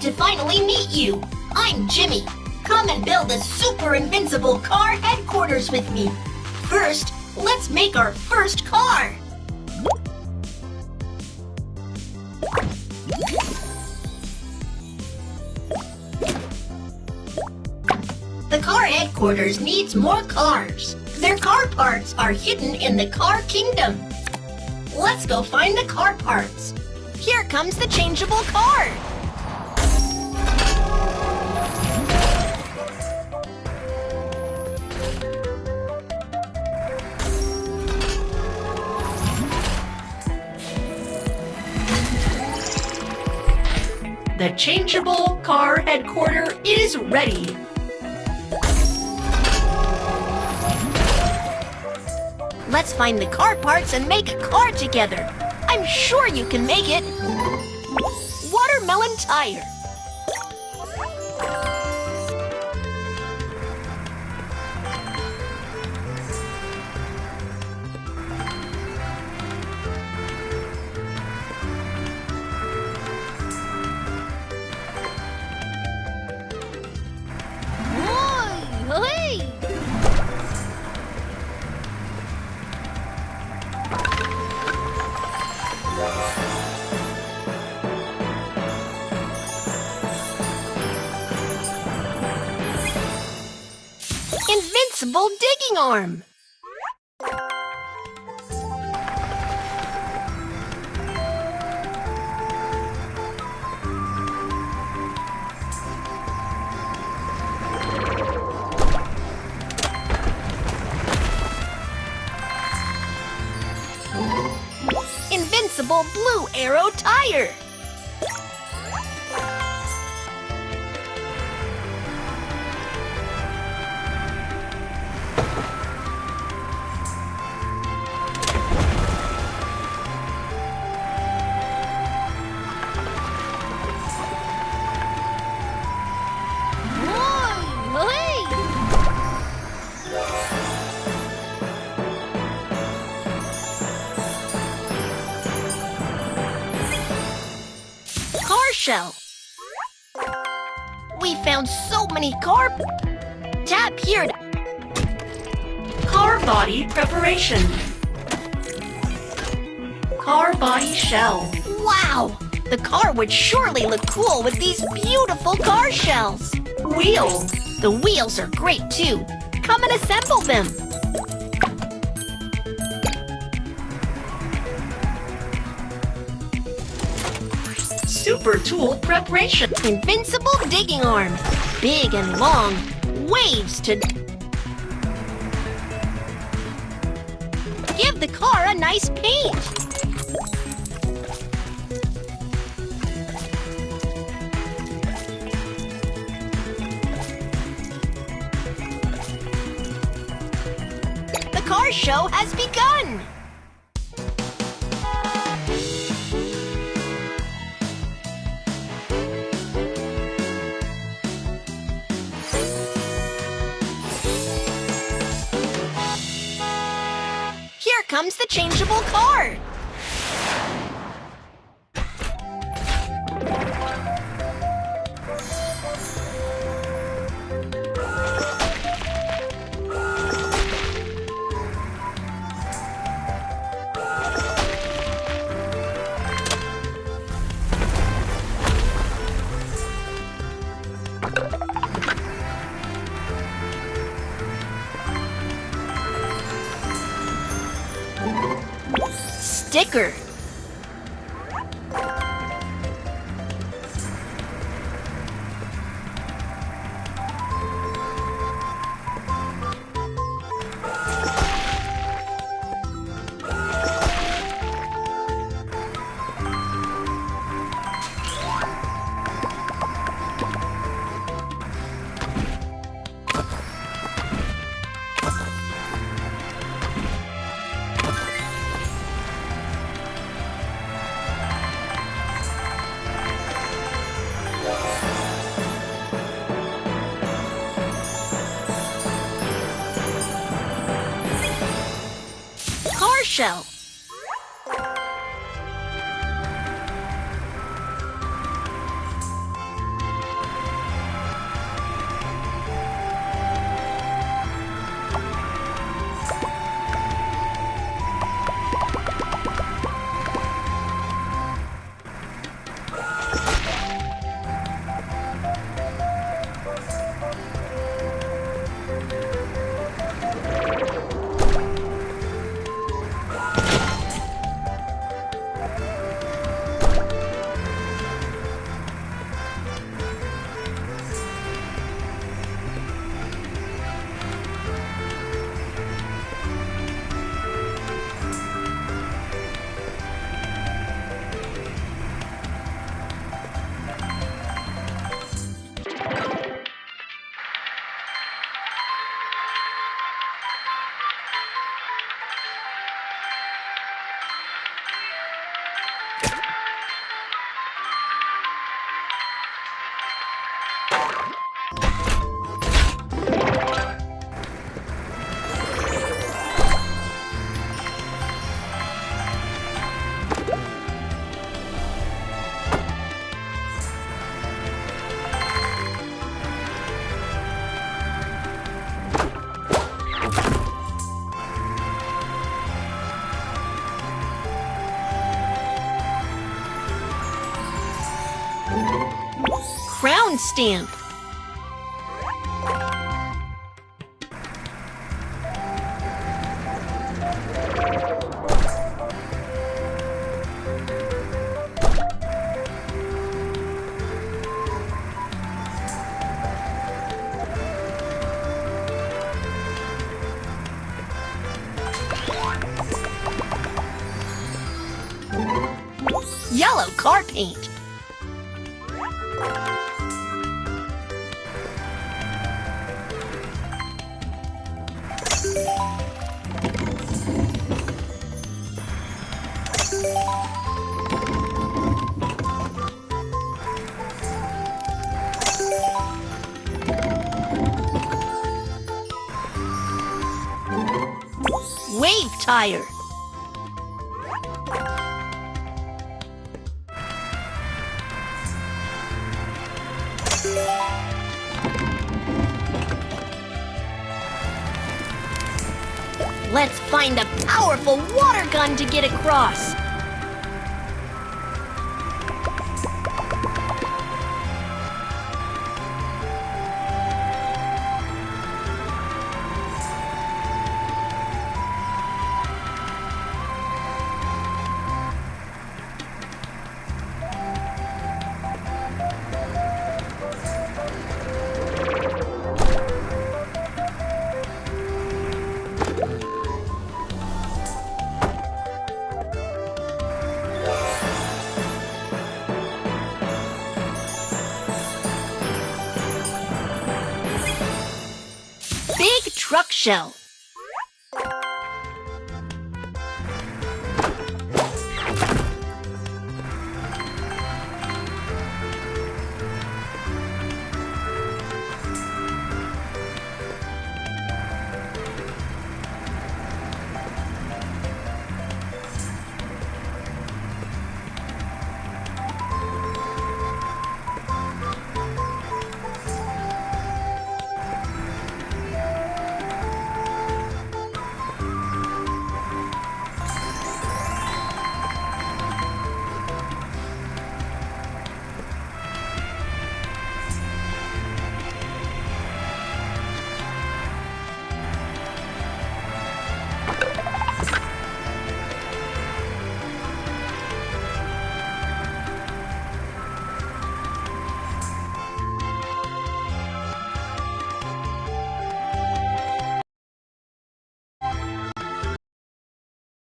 to finally meet you. I'm Jimmy. Come and build the super invincible car headquarters with me. First, let's make our first car. The car headquarters needs more cars. Their car parts are hidden in the car kingdom. Let's go find the car parts. Here comes the changeable car. The changeable car headquarters is ready. Let's find the car parts and make a car together. I'm sure you can make it. Watermelon tire. Hey! Invincible digging arm. Invincible blue arrow tire. Shell. We found so many car. Tap here. Car body preparation. Car body shell. Wow! The car would surely look cool with these beautiful car shells. Wheel. The wheels are great too. Come and assemble them. Super tool preparation. Invincible digging arm. Big and long. Waves to... Give the car a nice paint. The car show has begun. Here comes the changeable car. Sticker. Shell. crown stamp. Yellow car paint. Wave tire. Let's find a powerful water gun to get across. Big truck shell.